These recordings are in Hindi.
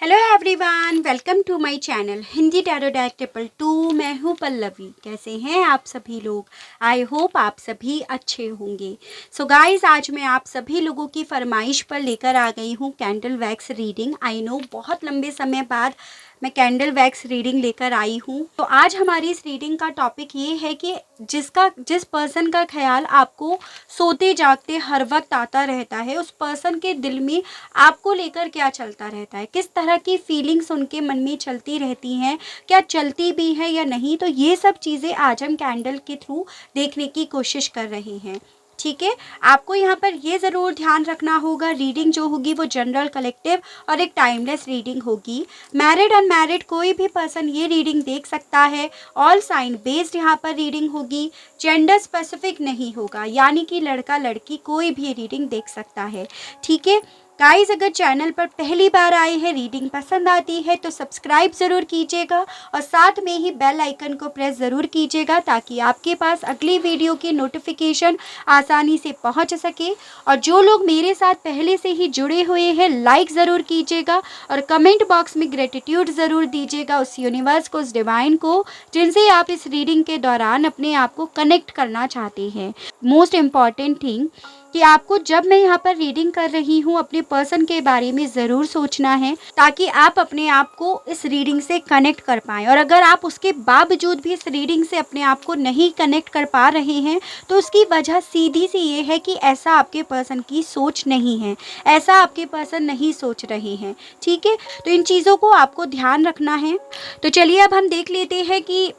Hello everyone, welcome to my channel Hindi tarot deck 222। मैं हूँ पल्लवी। कैसे हैं आप सभी लोग? आई होप आप सभी अच्छे होंगे। सो गाइस, आज मैं आप सभी लोगों की फरमाइश पर लेकर आ गई हूँ candle wax reading. I know बहुत लंबे समय बाद मैं कैंडल वैक्स रीडिंग लेकर आई हूँ। तो आज हमारी इस रीडिंग का टॉपिक ये है कि जिस पर्सन का ख्याल आपको सोते जागते हर वक्त आता रहता है, उस पर्सन के दिल में आपको लेकर क्या चलता रहता है, किस तरह की फीलिंग्स उनके मन में चलती रहती हैं, क्या चलती भी है या नहीं। तो ये सब चीज़ें आज हम कैंडल के थ्रू देखने की कोशिश कर रहे हैं। ठीक है, आपको यहाँ पर ये ज़रूर ध्यान रखना होगा, रीडिंग जो होगी वो जनरल, कलेक्टिव और एक टाइमलेस रीडिंग होगी। मैरिड अनमैरिड कोई भी पर्सन ये रीडिंग देख सकता है। ऑल साइन बेस्ड यहाँ पर रीडिंग होगी, जेंडर स्पेसिफिक नहीं होगा, यानी कि लड़का लड़की कोई भी रीडिंग देख सकता है। ठीक है गाइस, अगर चैनल पर पहली बार आए हैं, रीडिंग पसंद आती है तो सब्सक्राइब ज़रूर कीजिएगा और साथ में ही बेल आइकन को प्रेस ज़रूर कीजिएगा ताकि आपके पास अगली वीडियो की नोटिफिकेशन आसानी से पहुंच सके। और जो लोग मेरे साथ पहले से ही जुड़े हुए हैं, लाइक ज़रूर कीजिएगा और कमेंट बॉक्स में ग्रेटिट्यूड ज़रूर दीजिएगा उस यूनिवर्स को, उस डिवाइन को जिनसे आप इस रीडिंग के दौरान अपने आप को कनेक्ट करना चाहते हैं। मोस्ट इम्पॉर्टेंट थिंग कि आपको जब मैं यहाँ पर रीडिंग कर रही हूँ अपने पर्सन के बारे में ज़रूर सोचना है ताकि आप अपने आप को इस रीडिंग से कनेक्ट कर पाएँ। और अगर आप उसके बावजूद भी इस रीडिंग से अपने आप को नहीं कनेक्ट कर पा रहे हैं तो उसकी वजह सीधी सी ये है कि ऐसा आपके पर्सन की सोच नहीं है, ऐसा आपके पर्सन नहीं सोच रहे हैं। ठीक है, तो इन चीज़ों को आपको ध्यान रखना है। तो चलिए अब हम देख लेते हैं कि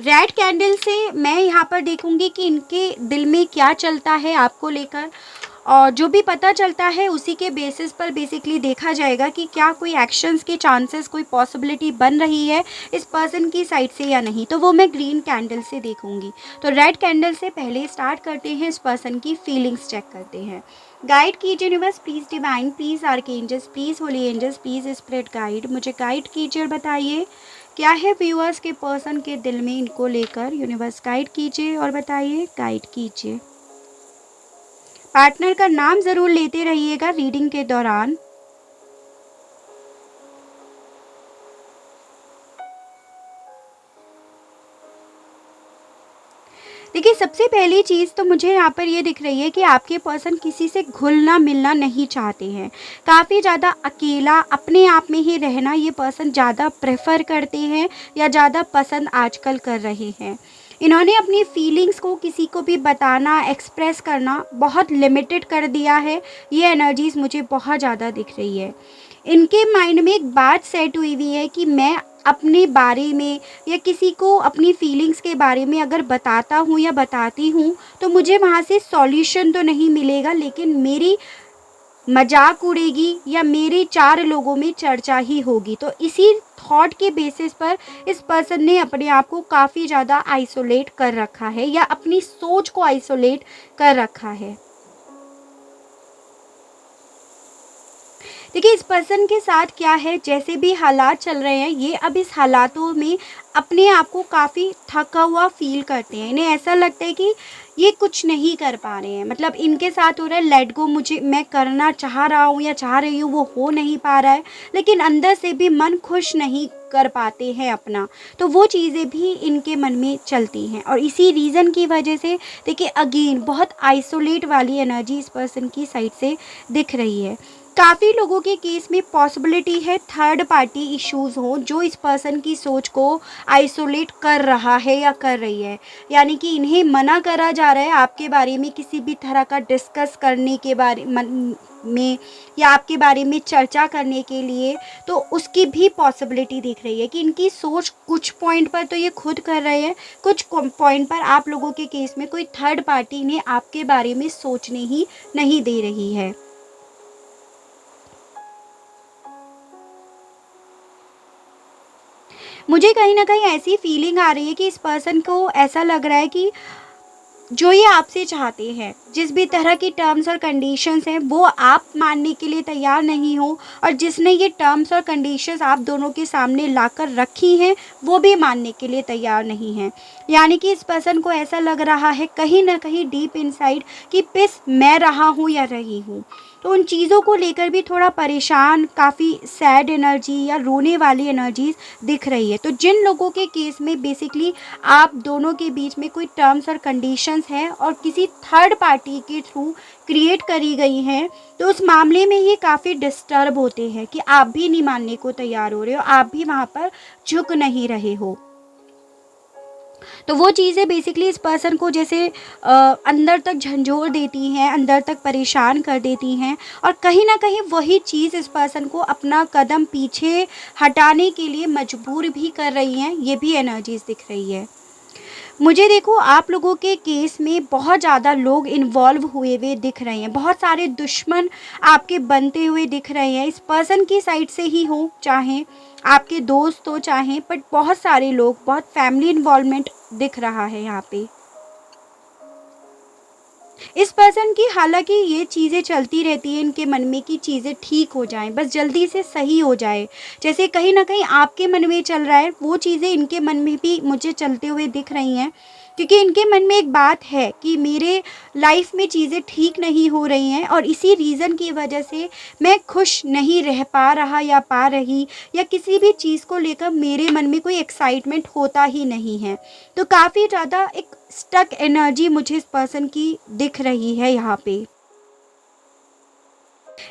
रेड कैंडल से मैं यहाँ पर देखूंगी कि इनके दिल में क्या चलता है आपको लेकर, और जो भी पता चलता है उसी के बेसिस पर बेसिकली देखा जाएगा कि क्या कोई एक्शंस के चांसेस, कोई पॉसिबिलिटी बन रही है इस पर्सन की साइड से या नहीं। तो वो मैं ग्रीन कैंडल से देखूंगी। तो रेड कैंडल से पहले स्टार्ट करते हैं, इस पर्सन की फीलिंग्स चेक करते हैं। गाइड कीजिए universe, please divine, please archangels, please holy angels, please spirit guide, मुझे गाइड कीजिए और बताइए क्या है व्यूअर्स के पर्सन के दिल में इनको लेकर। यूनिवर्स गाइड कीजिए और बताइए, गाइड कीजिए। पार्टनर का नाम ज़रूर लेते रहिएगा रीडिंग के दौरान। देखिए, सबसे पहली चीज़ तो मुझे यहाँ पर ये दिख रही है कि आपके पर्सन किसी से घुलना मिलना नहीं चाहते हैं। काफ़ी ज़्यादा अकेला अपने आप में ही रहना ये पर्सन ज़्यादा प्रेफर करते हैं या ज़्यादा पसंद आजकल कर रहे हैं। इन्होंने अपनी फीलिंग्स को किसी को भी बताना, एक्सप्रेस करना बहुत लिमिटेड कर दिया है। ये एनर्जीज़ मुझे बहुत ज़्यादा दिख रही है। इनके माइंड में एक बात सेट हुई हुई है कि मैं अपने बारे में या किसी को अपनी फीलिंग्स के बारे में अगर बताता हूँ या बताती हूँ तो मुझे वहाँ से सॉल्यूशन तो नहीं मिलेगा, लेकिन मेरी मजाक उड़ेगी या मेरे 4 लोगों में चर्चा ही होगी। तो इसी थॉट के बेसिस पर इस पर्सन ने अपने आप को काफ़ी ज़्यादा आइसोलेट कर रखा है या अपनी सोच को आइसोलेट कर रखा है। देखिए, इस पर्सन के साथ क्या है, जैसे भी हालात चल रहे हैं ये अब इस हालातों में अपने आप को काफ़ी थका हुआ फील करते हैं। इन्हें ऐसा लगता है कि ये कुछ नहीं कर पा रहे हैं। मतलब इनके साथ हो रहा है लेट गो, मुझे मैं करना चाह रहा हूँ या चाह रही हूँ, वो हो नहीं पा रहा है, लेकिन अंदर से भी मन खुश नहीं कर पाते हैं अपना। तो वो चीज़ें भी इनके मन में चलती हैं और इसी रीज़न की वजह से देखिए अगेन बहुत आइसोलेट वाली एनर्जी इस पर्सन की साइड से दिख रही है। काफ़ी लोगों के केस में पॉसिबिलिटी है थर्ड पार्टी इश्यूज़ हो जो इस पर्सन की सोच को आइसोलेट कर रहा है या कर रही है। यानी कि इन्हें मना करा जा रहा है आपके बारे में किसी भी तरह का डिस्कस करने के बारे में या आपके बारे में चर्चा करने के लिए। तो उसकी भी पॉसिबिलिटी दिख रही है कि इनकी सोच कुछ पॉइंट पर तो ये खुद कर रहे हैं, कुछ पॉइंट पर आप लोगों के केस में कोई थर्ड पार्टी ने आपके बारे में सोचने ही नहीं दे रही है। मुझे कहीं ना कहीं ऐसी फीलिंग आ रही है कि इस पर्सन को ऐसा लग रहा है कि जो ये आपसे चाहते हैं, जिस भी तरह की टर्म्स और कंडीशंस हैं वो आप मानने के लिए तैयार नहीं हो, और जिसने ये टर्म्स और कंडीशंस आप दोनों के सामने लाकर रखी हैं वो भी मानने के लिए तैयार नहीं हैं। यानी कि इस पर्सन को ऐसा लग रहा है कहीं ना कहीं डीप इनसाइड कि पिस मैं रहा हूँ या रही हूँ। तो उन चीज़ों को लेकर भी थोड़ा परेशान, काफ़ी सैड एनर्जी या रोने वाली एनर्जीज दिख रही है। तो जिन लोगों के केस में बेसिकली आप दोनों के बीच में कोई टर्म्स और कंडीशंस हैं और किसी थर्ड पार्टी के थ्रू क्रिएट करी गई हैं, तो उस मामले में ये काफ़ी डिस्टर्ब होते हैं कि आप भी नहीं मानने को तैयार हो रहे हो, आप भी वहाँ पर झुक नहीं रहे हो। तो वो चीज़ें बेसिकली इस पर्सन को जैसे अंदर तक झंझोर देती हैं, अंदर तक परेशान कर देती हैं, और कहीं ना कहीं वही चीज़ इस पर्सन को अपना कदम पीछे हटाने के लिए मजबूर भी कर रही हैं। ये भी एनर्जीज दिख रही है मुझे। देखो, आप लोगों के केस में बहुत ज़्यादा लोग इन्वॉल्व हुए दिख रहे हैं, बहुत सारे दुश्मन आपके बनते हुए दिख रहे हैं, इस पर्सन की साइड से ही हो, चाहे आपके दोस्त हो, चाहे, बट बहुत सारे लोग, बहुत फैमिली इन्वॉल्वमेंट दिख रहा है यहाँ पे इस पर्सन की। हालांकि ये चीज़ें चलती रहती हैं इनके मन में कि चीज़ें ठीक हो जाएं, बस जल्दी से सही हो जाए। जैसे कहीं ना कहीं आपके मन में चल रहा है, वो चीज़ें इनके मन में भी मुझे चलते हुए दिख रही हैं, क्योंकि इनके मन में एक बात है कि मेरे लाइफ में चीज़ें ठीक नहीं हो रही हैं और इसी रीज़न की वजह से मैं खुश नहीं रह पा रहा या पा रही, या किसी भी चीज़ को लेकर मेरे मन में कोई एक्साइटमेंट होता ही नहीं है। तो काफ़ी ज़्यादा एक स्टक एनर्जी मुझे इस पर्सन की दिख रही है यहाँ पे।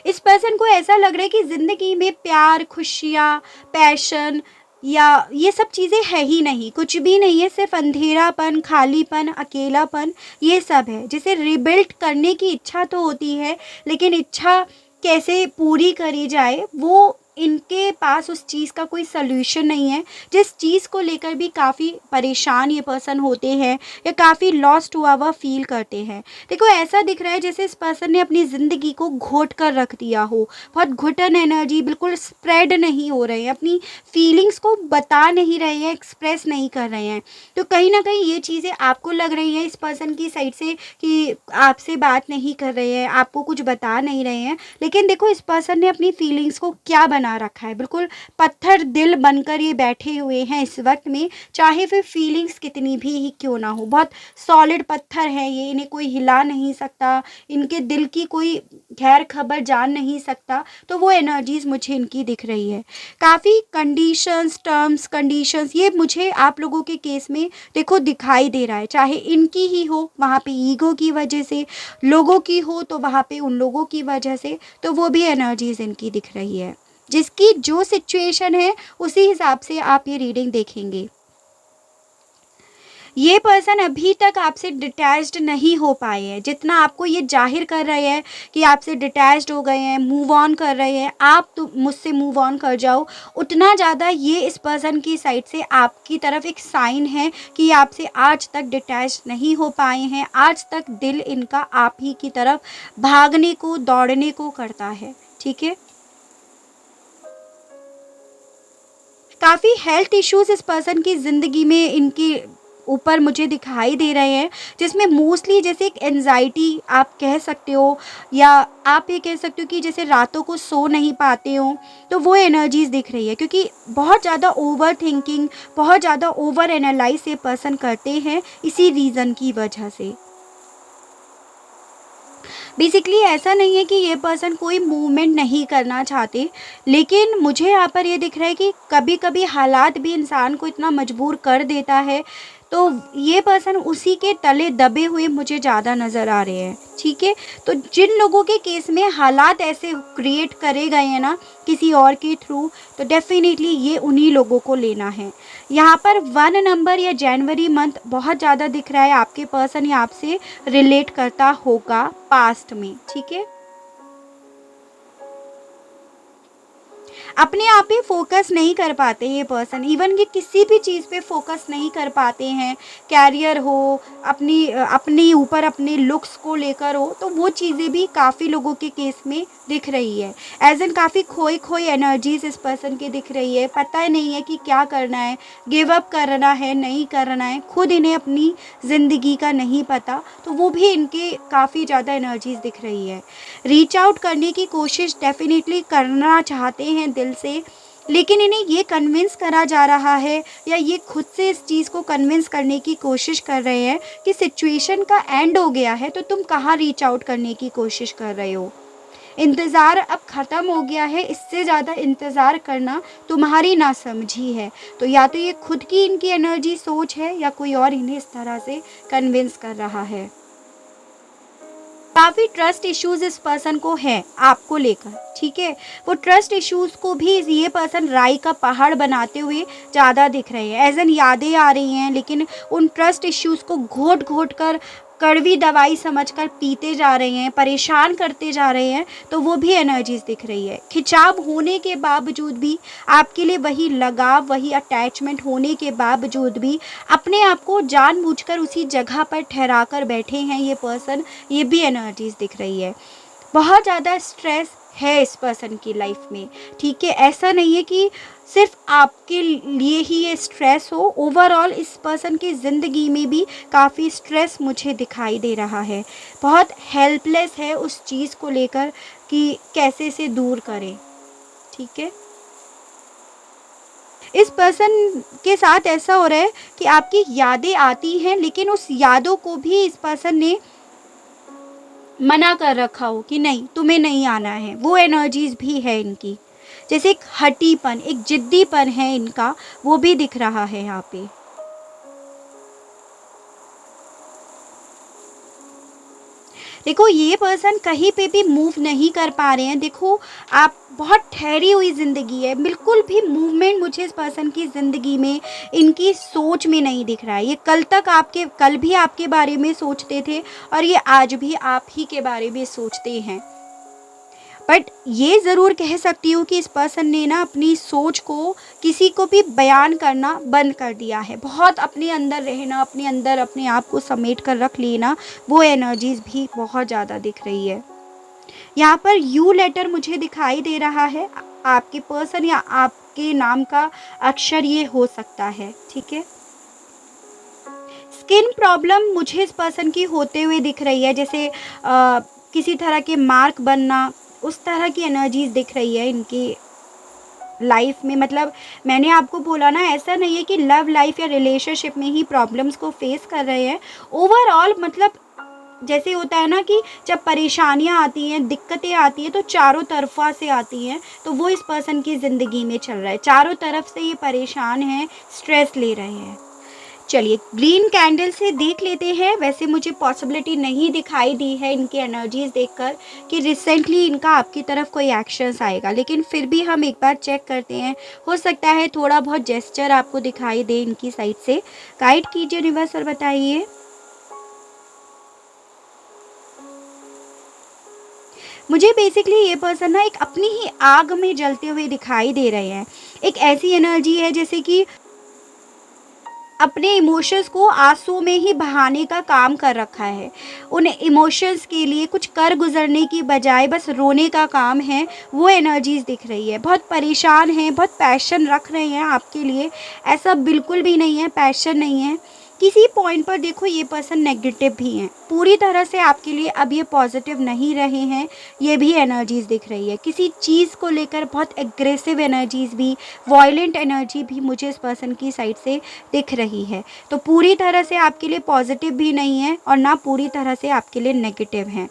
इस पर्सन को ऐसा लग रहा है कि ज़िंदगी में प्यार, खुशियाँ, पैशन या ये सब चीज़ें है ही नहीं, कुछ भी नहीं है, सिर्फ अंधेरापन, खालीपन, अकेलापन, ये सब है। जिसे रिबिल्ड करने की इच्छा तो होती है, लेकिन इच्छा कैसे पूरी करी जाए वो इनके पास उस चीज़ का कोई सल्यूशन नहीं है, जिस चीज़ को लेकर भी काफ़ी परेशान ये पर्सन होते हैं या काफ़ी लॉस्ट हुआ हुआ फील करते हैं। देखो, ऐसा दिख रहा है जैसे इस पर्सन ने अपनी ज़िंदगी को घोट कर रख दिया हो, बहुत घुटन एनर्जी, बिल्कुल स्प्रेड नहीं हो रहे हैं, अपनी फीलिंग्स को बता नहीं रहे हैं, एक्सप्रेस नहीं कर रहे हैं। तो कहीं ना कहीं ये चीज़ें आपको लग रही हैं इस पर्सन की साइड से कि आपसे बात नहीं कर रहे हैं, आपको कुछ बता नहीं रहे हैं, लेकिन देखो इस पर्सन ने अपनी फीलिंग्स को क्या बना रखा है, बिल्कुल पत्थर दिल बनकर ये बैठे हुए हैं इस वक्त में, चाहे फिर फीलिंग्स कितनी भी ही क्यों ना हो। बहुत सॉलिड पत्थर है ये, इन्हें कोई हिला नहीं सकता, इनके दिल की कोई खैर खबर जान नहीं सकता। तो वो एनर्जीज मुझे इनकी दिख रही है। काफ़ी कंडीशंस, टर्म्स, कंडीशंस, ये मुझे आप लोगों के केस में देखो दिखाई दे रहा है, चाहे इनकी ही हो वहाँ पे ईगो की वजह से, लोगों की हो तो वहाँ पे उन लोगों की वजह से, तो वो भी एनर्जीज इनकी दिख रही है। जिसकी जो सिचुएशन है उसी हिसाब से आप ये रीडिंग देखेंगे। ये पर्सन अभी तक आपसे डिटैच्ड नहीं हो पाए हैं, जितना आपको ये जाहिर कर रहे हैं कि आपसे डिटैच्ड हो गए हैं, मूव ऑन कर रहे हैं, आप तो मुझसे मूव ऑन कर जाओ, उतना ज़्यादा ये इस पर्सन की साइड से आपकी तरफ एक साइन है कि ये आपसे आज तक डिटैच नहीं हो पाए हैं। आज तक दिल इनका आप ही की तरफ भागने को, दौड़ने को करता है। ठीक है, काफ़ी हेल्थ इश्यूज इस पर्सन की ज़िंदगी में इनके ऊपर मुझे दिखाई दे रहे हैं, जिसमें मोस्टली जैसे एक एनजाइटी आप कह सकते हो, या आप ये कह सकते हो कि जैसे रातों को सो नहीं पाते हो, तो वो एनर्जीज दिख रही है, क्योंकि बहुत ज़्यादा ओवर थिंकिंग, बहुत ज़्यादा ओवर एनालाइज ये पर्सन करते हैं इसी रीज़न की वजह से। बेसिकली ऐसा नहीं है कि ये पर्सन कोई मूवमेंट नहीं करना चाहते, लेकिन मुझे यहाँ पर ये दिख रहा है कि कभी कभी हालात भी इंसान को इतना मजबूर कर देता है, तो ये पर्सन उसी के तले दबे हुए मुझे ज़्यादा नज़र आ रहे हैं। ठीक है, तो जिन लोगों के केस में हालात ऐसे क्रिएट करे गए हैं ना किसी और के थ्रू, तो डेफिनेटली ये उन्हीं लोगों को लेना है। यहाँ पर 1 नंबर या जनवरी मंथ बहुत ज़्यादा दिख रहा है, आपके पर्सन या आपसे रिलेट करता होगा पास्ट में। ठीक है, अपने आप पे फोकस नहीं कर पाते ये पर्सन, इवन कि किसी भी चीज़ पे फोकस नहीं कर पाते हैं, कैरियर हो, अपने ऊपर, अपने लुक्स को लेकर हो, तो वो चीज़ें भी काफ़ी लोगों के केस में दिख रही है। एज एन काफ़ी खोई खोई एनर्जीज इस पर्सन की दिख रही है, पता ही नहीं है कि क्या करना है, गिव अप करना है, नहीं करना है, खुद इन्हें अपनी ज़िंदगी का नहीं पता, तो वो भी इनके काफ़ी ज़्यादा एनर्जीज दिख रही है। रीच आउट करने की कोशिश डेफिनेटली करना चाहते हैं दिल से, लेकिन इन्हें ये कन्विंस करा जा रहा है, या ये खुद से इस चीज़ को कन्विंस करने की कोशिश कर रहे हैं कि सिचुएशन का एंड हो गया है, तो तुम कहाँ रीच आउट करने की कोशिश कर रहे हो। इंतज़ार अब ख़त्म हो गया है, इससे ज़्यादा इंतज़ार करना तुम्हारी नासमझी है। तो या तो ये खुद की इनकी एनर्जी सोच है या कोई और इन्हें इस तरह से कन्विंस कर रहा है। काफ़ी ट्रस्ट इश्यूज इस पर्सन को है आपको लेकर, ठीक है। वो ट्रस्ट इश्यूज को भी ये पर्सन राई का पहाड़ बनाते हुए ज़्यादा दिख रहे हैं, एज एन यादें आ रही हैं, लेकिन उन ट्रस्ट इश्यूज को घोट घोट कर कड़वी दवाई समझकर पीते जा रहे हैं, परेशान करते जा रहे हैं। तो वो भी एनर्जीज दिख रही है। खिंचाव होने के बावजूद भी आपके लिए वही लगाव, वही अटैचमेंट होने के बावजूद भी अपने आप को जानबूझकर उसी जगह पर ठहरा कर बैठे हैं ये पर्सन, ये भी एनर्जीज दिख रही है। बहुत ज़्यादा स्ट्रेस है इस पर्सन की लाइफ में, ठीक है। ऐसा नहीं है कि सिर्फ आपके लिए ही ये स्ट्रेस हो, ओवरऑल इस पर्सन की ज़िंदगी में भी काफ़ी स्ट्रेस मुझे दिखाई दे रहा है। बहुत हेल्पलेस है उस चीज़ को लेकर कि कैसे इसे दूर करें, ठीक है। इस पर्सन के साथ ऐसा हो रहा है कि आपकी यादें आती हैं, लेकिन उस यादों को भी इस पर्सन ने मना कर रखा हो कि नहीं, तुम्हें नहीं आना है। वो एनर्जीज भी है इनकी, जैसे एक हटीपन, एक जिद्दीपन है इनका, वो भी दिख रहा है यहाँ पे। देखो ये पर्सन कहीं पे भी मूव नहीं कर पा रहे हैं। देखो आप, बहुत ठहरी हुई ज़िंदगी है, बिल्कुल भी मूवमेंट मुझे इस पर्सन की ज़िंदगी में, इनकी सोच में नहीं दिख रहा है। ये कल भी आपके बारे में सोचते थे और ये आज भी आप ही के बारे में सोचते हैं। बट ये ज़रूर कह सकती हूँ कि इस पर्सन ने ना अपनी सोच को किसी को भी बयान करना बंद कर दिया है। बहुत अपने अंदर रहना, अपने अंदर अपने आप को समेट कर रख लेना, वो एनर्जीज भी बहुत ज़्यादा दिख रही है। यहाँ पर यू लेटर मुझे दिखाई दे रहा है। आपके पर्सन या आपके नाम का अक्षर ये हो सकता है, ठीक है। स्किन प्रॉब्लम मुझे इस पर्सन की होते हुए दिख रही है, जैसे किसी तरह के मार्क बनना, उस तरह की एनर्जीज दिख रही है इनकी लाइफ में। मतलब मैंने आपको बोला ना, ऐसा नहीं है कि लव लाइफ या रिलेशनशिप में ही प्रॉब्लम्स को फेस कर रहे हैं। ओवरऑल मतलब जैसे होता है ना कि जब परेशानियां आती हैं, दिक्कतें आती हैं, तो चारों तरफा से आती हैं। तो वो इस पर्सन की ज़िंदगी में चल रहा है, चारों तरफ से ये परेशान हैं, स्ट्रेस ले रहे हैं। चलिए ग्रीन कैंडल से देख लेते हैं। वैसे मुझे पॉसिबिलिटी नहीं दिखाई दी है इनकी एनर्जीज देखकर कि रिसेंटली इनका आपकी तरफ कोई एक्शंस आएगा, लेकिन फिर भी हम एक बार चेक करते हैं। हो सकता है थोड़ा बहुत जेस्चर आपको दिखाई दे इनकी साइड से। गाइड कीजिए यूनिवर्स और बताइए। मुझे बेसिकली ये पर्सन ना एक अपनी ही आग में जलते हुए दिखाई दे रहे हैं। एक ऐसी एनर्जी है जैसे कि अपने इमोशंस को आंसुओं में ही बहाने का काम कर रखा है। उन इमोशंस के लिए कुछ कर गुजरने की बजाय बस रोने का काम है, वो एनर्जीज दिख रही है। बहुत परेशान हैं, बहुत पैशन रख रहे हैं आपके लिए, ऐसा बिल्कुल भी नहीं है पैशन नहीं है। किसी पॉइंट पर देखो ये पर्सन नेगेटिव भी हैं, पूरी तरह से आपके लिए अब ये पॉजिटिव नहीं रहे हैं, ये भी एनर्जीज दिख रही है। किसी चीज़ को लेकर बहुत एग्रेसिव एनर्जीज भी, वॉयलेंट एनर्जी भी मुझे इस पर्सन की साइड से दिख रही है। तो पूरी तरह से आपके लिए पॉजिटिव भी नहीं है और ना पूरी तरह से आपके लिए नेगेटिव है।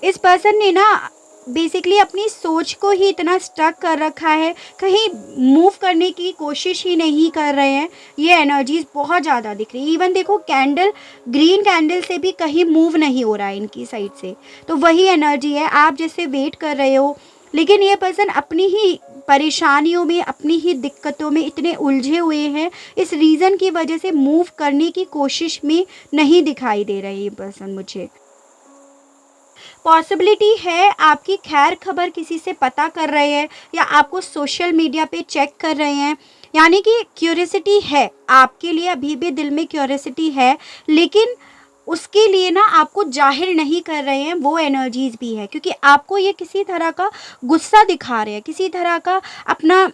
इस पर्सन ने ना बेसिकली अपनी सोच को ही इतना स्टक कर रखा है, कहीं मूव करने की कोशिश ही नहीं कर रहे हैं। ये एनर्जीज बहुत ज़्यादा दिख रही है। इवन देखो कैंडल, ग्रीन कैंडल से भी कहीं मूव नहीं हो रहा है इनकी साइड से। तो वही एनर्जी है, आप जैसे वेट कर रहे हो, लेकिन ये पर्सन अपनी ही परेशानियों में, अपनी ही दिक्कतों में इतने उलझे हुए हैं, इस रीज़न की वजह से मूव करने की कोशिश में नहीं दिखाई दे रही ये पर्सन मुझे। पॉसिबिलिटी है आपकी खैर खबर किसी से पता कर रहे हैं या आपको सोशल मीडिया पे चेक कर रहे हैं, यानी कि क्यूरियोसिटी है आपके लिए, अभी भी दिल में क्यूरियोसिटी है, लेकिन उसके लिए ना आपको जाहिर नहीं कर रहे हैं, वो एनर्जीज भी है। क्योंकि आपको ये किसी तरह का गुस्सा दिखा रहे हैं, किसी तरह का अपना,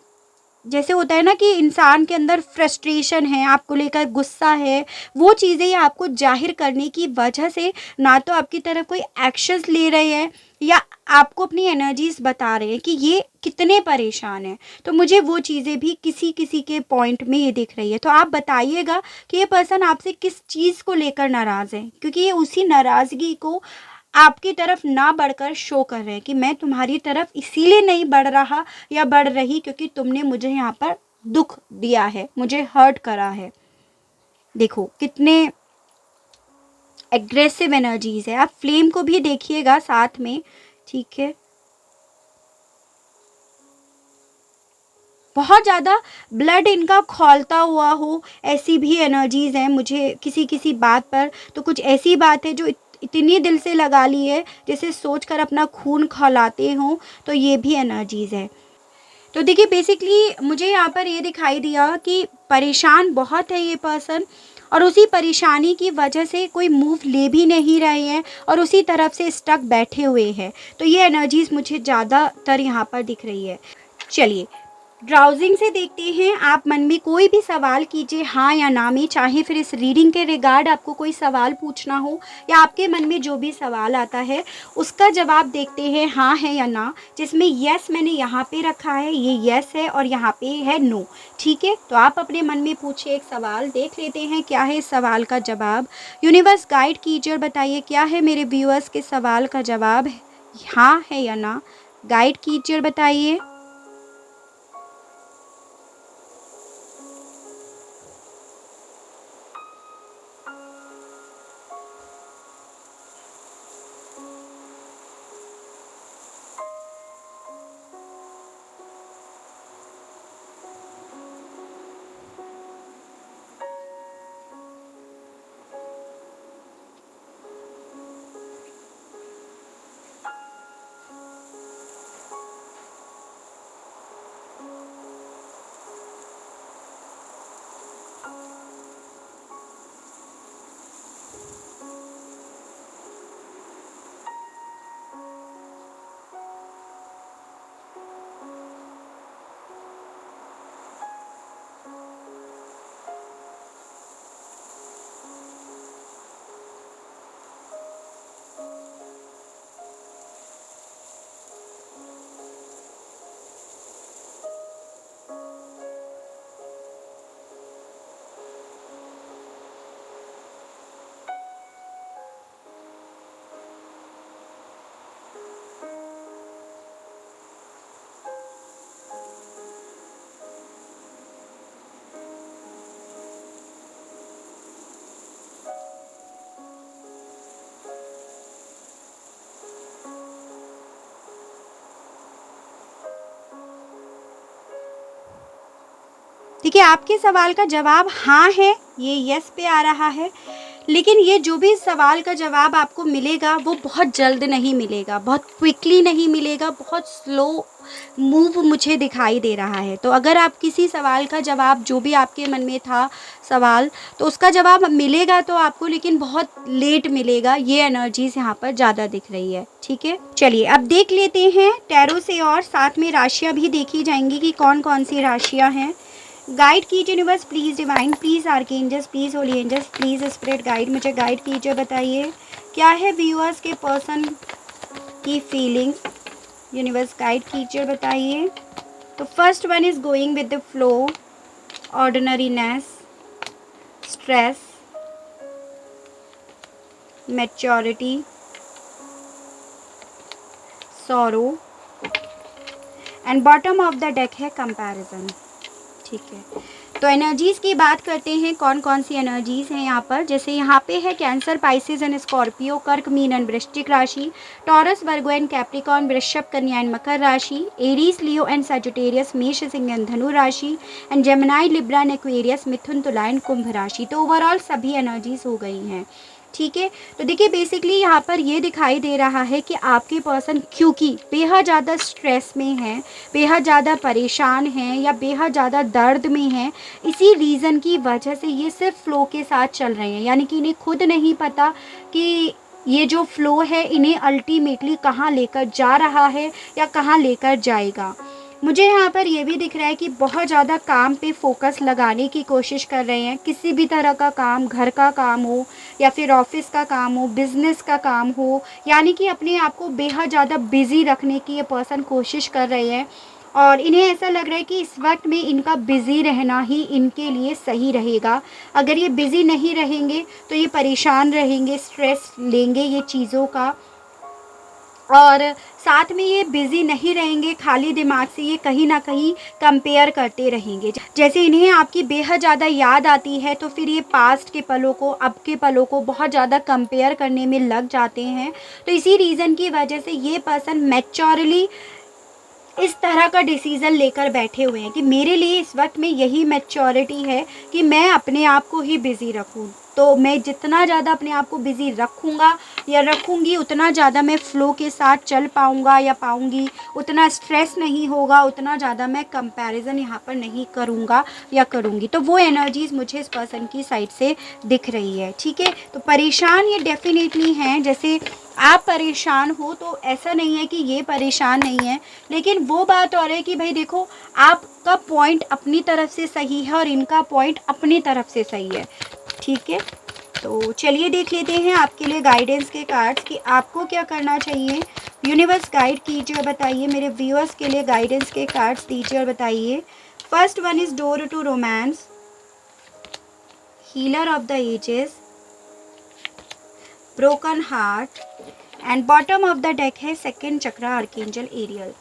जैसे होता है ना कि इंसान के अंदर फ्रस्ट्रेशन है, आपको लेकर गुस्सा है, वो चीज़ें ये आपको जाहिर करने की वजह से ना तो आपकी तरफ कोई एक्शंस ले रहे हैं या आपको अपनी एनर्जीज बता रहे हैं कि ये कितने परेशान हैं। तो मुझे वो चीज़ें भी किसी किसी के पॉइंट में ये दिख रही है। तो आप बताइएगा कि ये पर्सन आपसे किस चीज़ को लेकर नाराज़ है, क्योंकि ये उसी नाराज़गी को आपकी तरफ ना बढ़कर शो कर रहे हैं कि मैं तुम्हारी तरफ इसीलिए नहीं बढ़ रहा या बढ़ रही क्योंकि तुमने मुझे यहाँ पर दुख दिया है, मुझे हर्ट करा है। देखो कितने एग्रेसिव एनर्जीज है। आप फ्लेम को भी देखिएगा साथ में, ठीक है। बहुत ज़्यादा ब्लड इनका खौलता हुआ हो, ऐसी भी एनर्जीज़ हैं। मुझे किसी किसी बात पर तो कुछ ऐसी बात है जो इतनी दिल से लगा ली है, जैसे सोचकर अपना खून खौलाते हों, तो ये भी एनर्जीज़ है। तो देखिए बेसिकली मुझे यहाँ पर ये दिखाई दिया कि परेशान बहुत है ये पर्सन, और उसी परेशानी की वजह से कोई मूव ले भी नहीं रहे हैं और उसी तरफ से स्टक बैठे हुए हैं। तो ये एनर्जीज़ मुझे ज़्यादातर यहाँ पर दिख रही है। चलिए ड्राउजिंग से देखते हैं। आप मन में कोई भी सवाल कीजिए, हाँ या ना में, चाहे फिर इस रीडिंग के रिगार्ड आपको कोई सवाल पूछना हो या आपके मन में जो भी सवाल आता है उसका जवाब देखते हैं, हाँ है या ना। जिसमें यस मैंने यहाँ पे रखा है, ये यस है, और यहाँ पे है नो। ठीक है, तो आप अपने मन में पूछिए एक सवाल, देख लेते हैं क्या है इस सवाल का जवाब। यूनिवर्स गाइड कीजिए और बताइए क्या है मेरे व्यूअर्स के सवाल का जवाब, हाँ है या ना। गाइड कीजिए और बताइए। देखिए आपके सवाल का जवाब हाँ है, ये यस पे आ रहा है। लेकिन ये जो भी सवाल का जवाब आपको मिलेगा वो बहुत जल्द नहीं मिलेगा, बहुत क्विकली नहीं मिलेगा, बहुत स्लो मूव मुझे दिखाई दे रहा है। तो अगर आप किसी सवाल का जवाब, जो भी आपके मन में था सवाल, तो उसका जवाब मिलेगा तो आपको, लेकिन बहुत लेट मिलेगा। ये एनर्जीज यहाँ पर ज़्यादा दिख रही है। ठीक है, चलिए अब देख लेते हैं टैरो से, और साथ में राशियाँ भी देखी जाएंगी कि कौन कौन सी राशियाँ हैं। गाइड कीजिए universe, please divine, please archangels, please holy angels, please spirit guide, मुझे गाइड कीजिए। बताइए क्या है व्यूअर्स के पर्सन की फीलिंग्स, यूनिवर्स गाइड कीजिए और बताइए। तो first one is going with the flow, ordinariness, stress, maturity, sorrow, and bottom of the deck है कंपैरिजन। ठीक है, तो एनर्जीज़ की बात करते हैं, कौन कौन सी एनर्जीज़ हैं यहाँ पर। जैसे यहाँ पे है कैंसर, पाइसेस एंड स्कॉर्पियो, कर्क, मीन एंड वृश्चिक राशि, टॉरस, वर्गो एंड कैप्रिकॉर्न, वृषभ, कन्या एंड मकर राशि, एरीज, लियो एंड सजिटेरियस, मेष, सिंह एंड धनु राशि, and Gemini, Libra and Aquarius, मिथुन, तुला एंड कुंभ राशि। तो ओवरऑल सभी एनर्जीज हो गई हैं। ठीक है, तो देखिए बेसिकली यहाँ पर ये दिखाई दे रहा है कि आपके पर्सन क्योंकि बेहद ज़्यादा स्ट्रेस में हैं, बेहद ज़्यादा परेशान हैं या बेहद ज़्यादा दर्द में हैं, इसी रीज़न की वजह से ये सिर्फ फ्लो के साथ चल रहे हैं। यानी कि इन्हें खुद नहीं पता कि ये जो फ्लो है इन्हें अल्टीमेटली कहाँ लेकर जा रहा है या कहाँ लेकर जाएगा। मुझे यहाँ पर ये भी दिख रहा है कि बहुत ज़्यादा काम पे फोकस लगाने की कोशिश कर रहे हैं। किसी भी तरह का काम, घर का काम हो या फिर ऑफिस का काम हो, बिज़नेस का काम हो, यानी कि अपने आप को बेहद ज़्यादा बिज़ी रखने की ये पर्सन कोशिश कर रहे हैं। और इन्हें ऐसा लग रहा है कि इस वक्त में इनका बिज़ी रहना ही इनके लिए सही रहेगा। अगर ये बिज़ी नहीं रहेंगे तो ये परेशान रहेंगे, स्ट्रेस लेंगे ये चीज़ों का, और साथ में ये बिज़ी नहीं रहेंगे खाली दिमाग से, ये कहीं ना कहीं कंपेयर करते रहेंगे। जैसे इन्हें आपकी बेहद ज़्यादा याद आती है तो फिर ये पास्ट के पलों को, अब के पलों को बहुत ज़्यादा कंपेयर करने में लग जाते हैं। तो इसी रीज़न की वजह से ये पर्सन मैच्योरली इस तरह का डिसीज़न लेकर बैठे हुए हैं कि मेरे लिए इस वक्त में यही मैच्योरिटी है कि मैं अपने आप को ही बिज़ी रखूँ। तो मैं जितना ज़्यादा अपने आप को बिज़ी रखूँगा या रखूँगी, उतना ज़्यादा मैं फ़्लो के साथ चल पाऊँगा या पाऊँगी, उतना स्ट्रेस नहीं होगा, उतना ज़्यादा मैं कंपैरिजन यहाँ पर नहीं करूँगा या करूँगी। तो वो एनर्जीज़ मुझे इस पर्सन की साइड से दिख रही है। ठीक है, तो परेशान ये डेफिनेटली हैं। जैसे आप परेशान हो तो ऐसा नहीं है कि ये परेशान नहीं है, लेकिन वो बात और है कि भाई देखो, आपका पॉइंट अपनी तरफ से सही है और इनका पॉइंट अपनी तरफ से सही है। ठीक है, तो चलिए देख लेते हैं आपके लिए गाइडेंस के कार्ड्स कि आपको क्या करना चाहिए। यूनिवर्स गाइड कीजिए और बताइए, मेरे व्यूअर्स के लिए गाइडेंस के कार्ड्स दीजिए और बताइए। First one is door to romance, healer of the ages, broken heart and bottom of the deck है सेकंड चक्रा आर्कएंजल एरियल।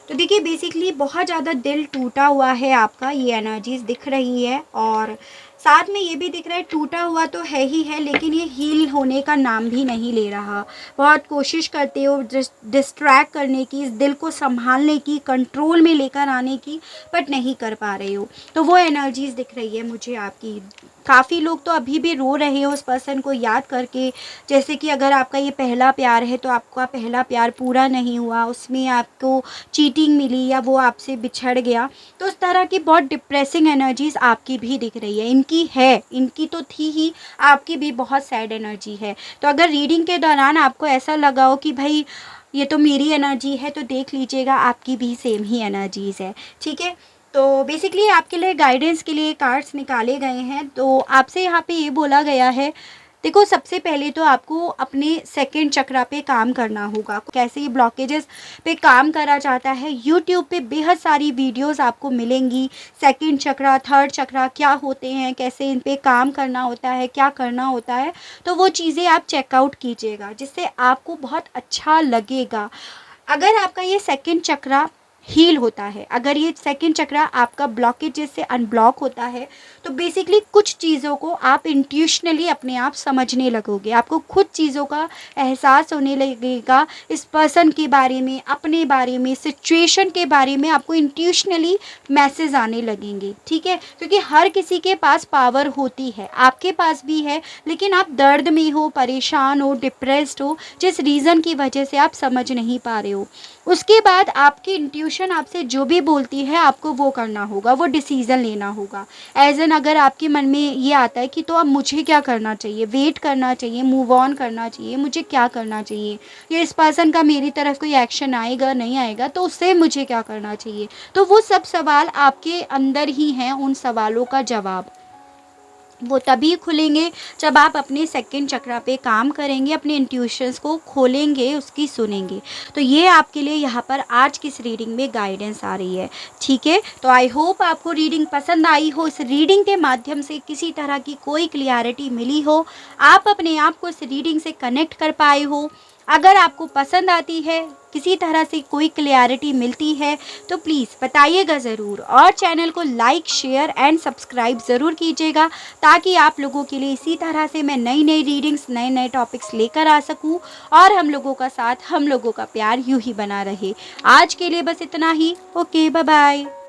तो देखिए बेसिकली बहुत ज़्यादा दिल टूटा हुआ है आपका, ये एनर्जीज दिख रही है और साथ में ये भी दिख रहा है टूटा हुआ तो है ही है, लेकिन ये हील होने का नाम भी नहीं ले रहा। बहुत कोशिश करते हो डिस्ट्रैक्ट करने की, इस दिल को संभालने की, कंट्रोल में लेकर आने की, बट नहीं कर पा रहे हो। तो वो एनर्जीज दिख रही है मुझे आपकी। काफ़ी लोग तो अभी भी रो रहे हो उस पर्सन को याद करके, जैसे कि अगर आपका ये पहला प्यार है तो आपका पहला प्यार पूरा नहीं हुआ, उसमें आपको चीटिंग मिली या वो आपसे बिछड़ गया। तो उस तरह की बहुत डिप्रेसिंग एनर्जीज आपकी भी दिख रही है। इनकी तो थी ही, आपकी भी बहुत सैड एनर्जी है। तो अगर रीडिंग के दौरान आपको ऐसा लगा हो कि भाई ये तो मेरी एनर्जी है, तो देख लीजिएगा आपकी भी सेम ही एनर्जीज है। ठीक है, तो बेसिकली आपके लिए गाइडेंस के लिए कार्ड्स निकाले गए हैं। तो आपसे यहाँ पे ये बोला गया है, देखो सबसे पहले तो आपको अपने सेकंड चक्रा पे काम करना होगा। कैसे ये ब्लॉकेजेस पे काम करा जाता है, यूट्यूब पे बेहद सारी वीडियोस आपको मिलेंगी। सेकंड चक्रा, थर्ड चक्रा क्या होते हैं, कैसे इन पे काम करना होता है, क्या करना होता है, तो वो चीज़ें आप चेकआउट कीजिएगा, जिससे आपको बहुत अच्छा लगेगा। अगर आपका ये सेकंड चक्रा हील होता है, अगर ये सेकंड चक्रा आपका ब्लॉकेजेस से अनब्लॉक होता है, तो बेसिकली कुछ चीज़ों को आप इंट्यूशनली अपने आप समझने लगोगे। आपको खुद चीज़ों का एहसास होने लगेगा, इस पर्सन के बारे में, अपने बारे में, सिचुएशन के बारे में आपको इंट्यूशनली मैसेज आने लगेंगे। ठीक है, क्योंकि हर किसी के पास पावर होती है, आपके पास भी है, लेकिन आप दर्द में हो, परेशान हो, डिप्रेस्ड हो, जिस रीज़न की वजह से आप समझ नहीं पा रहे हो। उसके बाद आपकी इंट्यूशन आपसे जो भी बोलती है आपको वो करना होगा, वो डिसीज़न लेना होगा। एज एन अगर आपके मन में ये आता है कि तो अब मुझे क्या करना चाहिए, वेट करना चाहिए, मूव ऑन करना चाहिए, मुझे क्या करना चाहिए, या इस पर्सन का मेरी तरफ कोई एक्शन आएगा नहीं आएगा, तो उससे मुझे क्या करना चाहिए, तो वो सब सवाल आपके अंदर ही हैं। उन सवालों का जवाब वो तभी खुलेंगे जब आप अपने सेकंड चक्रा पे काम करेंगे, अपने इंट्यूशंस को खोलेंगे, उसकी सुनेंगे। तो ये आपके लिए यहाँ पर आज की इस रीडिंग में गाइडेंस आ रही है। ठीक है, तो आई होप आपको रीडिंग पसंद आई हो, इस रीडिंग के माध्यम से किसी तरह की कोई क्लियरिटी मिली हो, आप अपने आप को इस रीडिंग से कनेक्ट कर पाए हो। अगर आपको पसंद आती है, किसी तरह से कोई क्लियरिटी मिलती है, तो प्लीज़ बताइएगा ज़रूर, और चैनल को लाइक, शेयर एंड सब्सक्राइब ज़रूर कीजिएगा, ताकि आप लोगों के लिए इसी तरह से मैं नई नई रीडिंग्स, नए नए टॉपिक्स लेकर आ सकूं, और हम लोगों का साथ, हम लोगों का प्यार यूं ही बना रहे। आज के लिए बस इतना ही। Okay, bye bye.